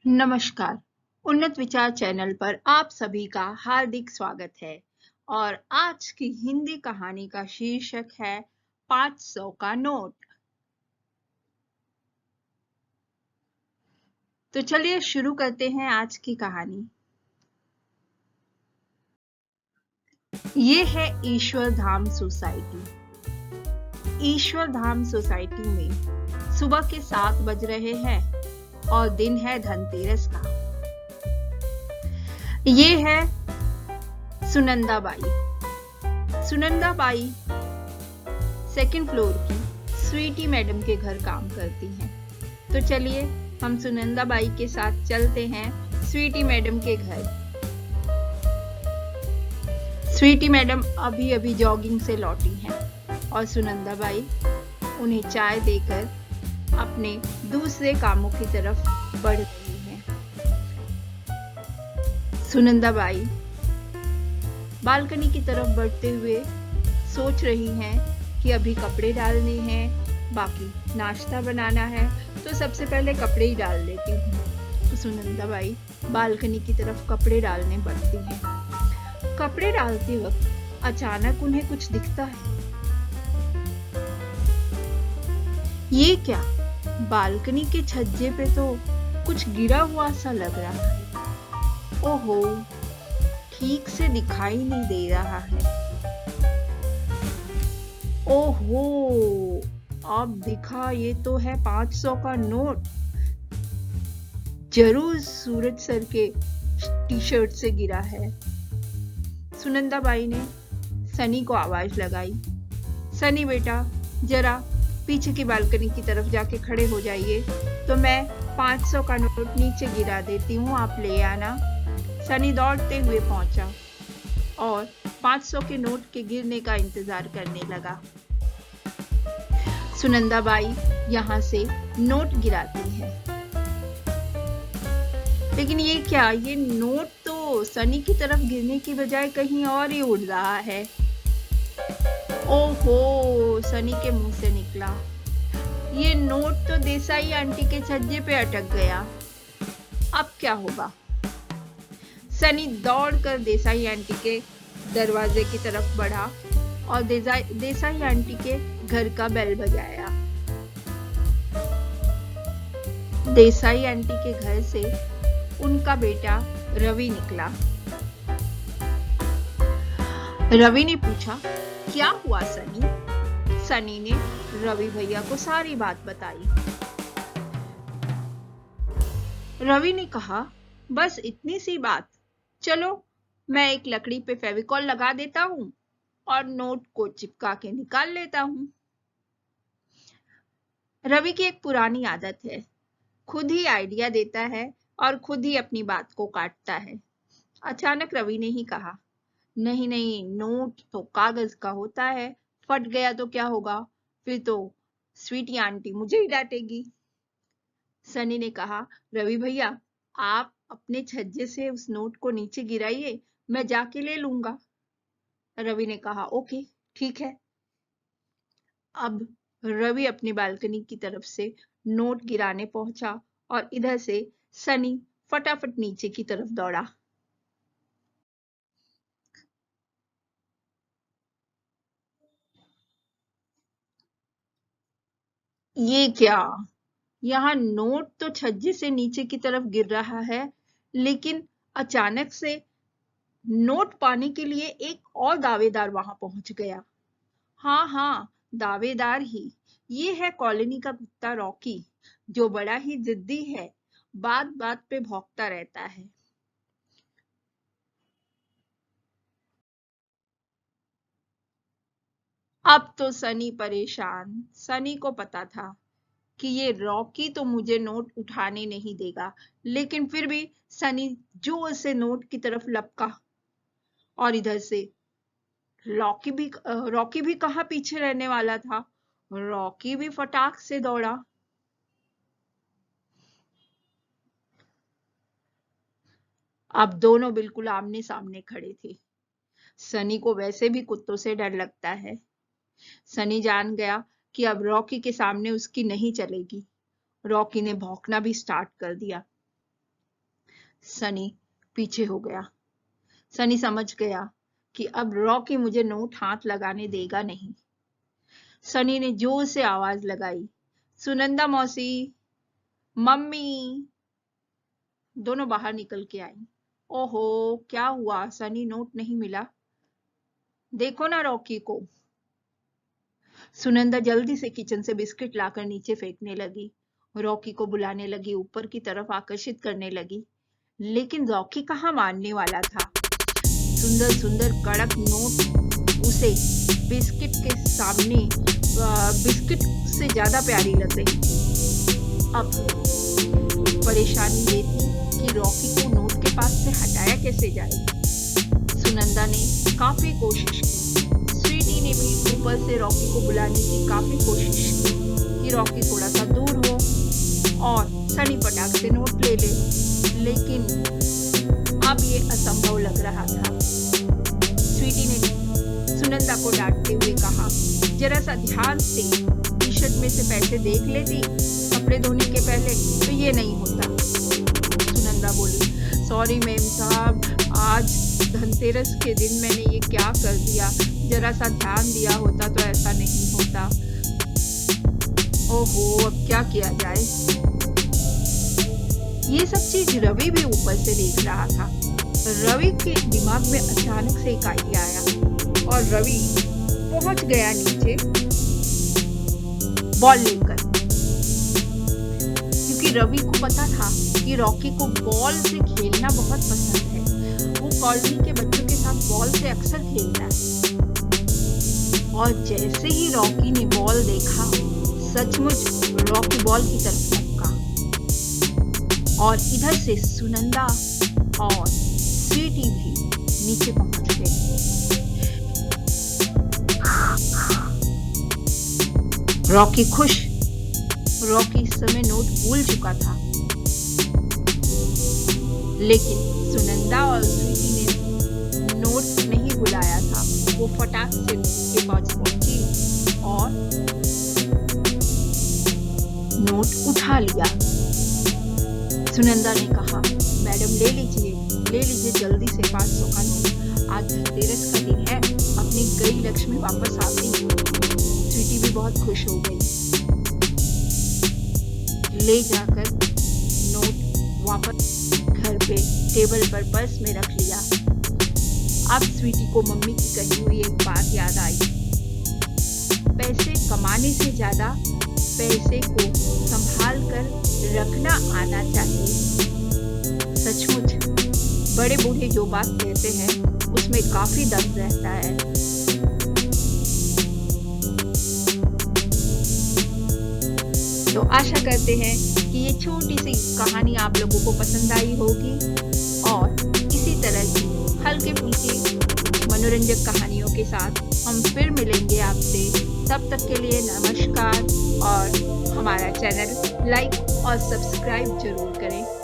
नमस्कार। उन्नत विचार चैनल पर आप सभी का हार्दिक स्वागत है और आज की हिंदी कहानी का शीर्षक है 500 का नोट। तो चलिए शुरू करते हैं आज की कहानी। ये है ईश्वर धाम सोसाइटी। ईश्वर धाम सोसाइटी में सुबह के 7 बज रहे हैं और दिन है धनतेरस का। ये है Sunanda by. Sunanda by second floor की स्वीटी मैडम के घर काम करती हैं। तो चलिए हम सुनंदा बाई के साथ चलते हैं स्वीटी मैडम के घर। स्वीटी मैडम अभी अभी जॉगिंग से लौटी हैं और सुनंदा बाई उन्हें चाय देकर अपने दूसरे कामों की तरफ बढ़ रही हैं। सुनंदा बाई बालकनी की तरफ बढ़ते हुए सोच रही हैं कि अभी कपड़े डालने हैं, बाकी नाश्ता बनाना है, तो सबसे पहले कपड़े ही डाल लेती हूँ। तो सुनंदा बाई बालकनी की तरफ कपड़े डालने बढ़ती हैं। कपड़े डालते वक्त अचानक उन्हें कुछ दिखता है। ये क्या? बालकनी के छज्जे पे तो कुछ गिरा हुआ सा लग रहा है। ओहो, ठीक से दिखाई नहीं दे रहा है। ओहो, अब दिखा, ये तो है 500 का नोट। जरूर सूरज सर के टी शर्ट से गिरा है। सुनंदा बाई ने सनी को आवाज लगाई, सनी बेटा, जरा पीछे की बालकनी की तरफ जाके खड़े हो जाइए, तो मैं 500 का नोट नीचे गिरा देती हूँ, आप ले आना। सनी दौड़ते हुए पहुंचा और 500 के नोट के गिरने का इंतजार करने लगा। सुनंदा बाई यहाँ से नोट गिराती है, लेकिन ये क्या? ये नोट तो सनी की तरफ गिरने की बजाय कहीं और ही उड़ रहा है। ओहो, सनी के मुंह से निकला, ये नोट तो देसाई आंटी के छज्जे पे अटक गया। अब क्या होगा? सनी दौड़कर देसाई आंटी के दरवाजे की तरफ बढ़ा और देसाई आंटी के घर का बेल बजाया। देसाई आंटी के घर से उनका बेटा रवि निकला। रवि ने पूछा, क्या हुआ सनी? सनी ने रवि भैया को सारी बात बताई। रवि ने कहा, बस इतनी सी बात, चलो मैं एक लकड़ी पे फेविकॉल लगा देता हूँ और नोट को चिपका के निकाल लेता हूँ। रवि की एक पुरानी आदत है, खुद ही आइडिया देता है और खुद ही अपनी बात को काटता है। अचानक रवि ने ही कहा, नहीं नहीं, नोट तो कागज का होता है, फट गया तो क्या होगा? फिर तो स्वीटी आंटी मुझे ही डांटेगी। सनी ने कहा, रवि भैया, आप अपने छज्जे से उस नोट को नीचे गिराइए, मैं जाके ले लूंगा। रवि ने कहा, ओके ठीक है। अब रवि अपनी बालकनी की तरफ से नोट गिराने पहुंचा और इधर से सनी फटाफट नीचे की तरफ दौड़ा। ये क्या? यहाँ नोट तो छज्जे से नीचे की तरफ गिर रहा है, लेकिन अचानक से नोट पाने के लिए एक और दावेदार वहां पहुंच गया। हाँ हाँ, दावेदार ही। ये है कॉलोनी का कुत्ता रॉकी, जो बड़ा ही जिद्दी है, बात बात पे भौंकता रहता है। अब तो सनी परेशान। सनी को पता था कि ये रॉकी तो मुझे नोट उठाने नहीं देगा, लेकिन फिर भी सनी जोर से नोट की तरफ लपका और इधर से रॉकी भी कहाँ पीछे रहने वाला था। रॉकी भी फटाक से दौड़ा। अब दोनों बिल्कुल आमने सामने खड़े थे। सनी को वैसे भी कुत्तों से डर लगता है। सनी जान गया कि अब रॉकी के सामने उसकी नहीं चलेगी। रॉकी ने भौंकना भी स्टार्ट कर दिया। सनी पीछे हो गया। सनी समझ गया कि अब रॉकी मुझे नोट हाथ लगाने देगा नहीं। सनी ने जोर से आवाज लगाई, सुनंदा मौसी, मम्मी। दोनों बाहर निकल के आई। ओहो, क्या हुआ सनी, नोट नहीं मिला? देखो ना रॉकी को। सुनंदा जल्दी से किचन से बिस्किट लाकर नीचे फेंकने लगी। रॉकी को बुलाने लगी, ऊपर की तरफ आकर्षित करने लगी, लेकिन रॉकी कहाँ मानने वाला था। सुंदर सुंदर कड़क नोट उसे बिस्किट के सामने बिस्किट से ज्यादा प्यारी लग रही थी। अब परेशानी ये थी कि रॉकी को नोट के पास से हटाया कैसे जाए। सुनंदा ने काफी कोशिश की, स्वीटी ने भी ऊपर से रॉकी को बुलाने की काफी कोशिश की कि रॉकी थोड़ा सा दूर हो और सनी फटाक से नोट ले ले, लेकिन अब ये असंभव लग रहा था। स्वीटी ने सुनंदा को डांटते हुए कहा, जरा सा ध्यान से टी शर्ट में से पैसे देख लेती कपड़े धोने के पहले, तो ये नहीं होता। सुनंदा बोली, सॉरी मैम साहब, आज धनतेरस के दिन मैंने ये क्या कर दिया, जरा सा ध्यान दिया होता तो ऐसा नहीं होता। ओहो, अब क्या किया जाए। ये सब चीज रवि भी ऊपर से देख रहा था। रवि के दिमाग में अचानक से एक आइडिया आया और रवि पहुंच गया नीचे बॉल लेकर, क्योंकि रवि को पता था कि रॉकी को बॉल से खेलना बहुत पसंद है। वो कॉलोनी के बच्चों के साथ बॉल से अक्सर खेलता है। और जैसे ही रॉकी ने बॉल देखा, सचमुच रॉकी बॉल की तरफ लपका और इधर से सुनंदा और स्वीटी भी नीचे पहुंच गए। रॉकी खुश। रॉकी इस समय नोट भूल चुका था, लेकिन सुनंदा और स्वीटी ने नोट नहीं भुलाया था। वो फटाक से नोट के पास पहुंची और नोट उठा लिया। सुनंदा ने कहा, मैडम ले लीजिए जल्दी से 500 का नोट। आज धनतेरस का दिन है, अपनी गई लक्ष्मी वापस आ गई। स्वीटी भी बहुत खुश हो गई। ले जाकर नोट वापस घर पे टेबल पर पर्स में रख लिया। अब स्वीटी को मम्मी की कही हुई एक बात याद आई, पैसे कमाने से ज्यादा पैसे को संभाल कर रखना आना चाहिए। सचमुच बड़े बूढ़े जो बात कहते हैं उसमें काफी दम रहता है। तो आशा करते हैं कि ये छोटी सी कहानी आप लोगों को पसंद आई होगी और इसी तरह की हल्के फुल्के मनोरंजक कहानियों के साथ हम फिर मिलेंगे आपसे। तब तक के लिए नमस्कार और हमारा चैनल लाइक और सब्सक्राइब जरूर करें।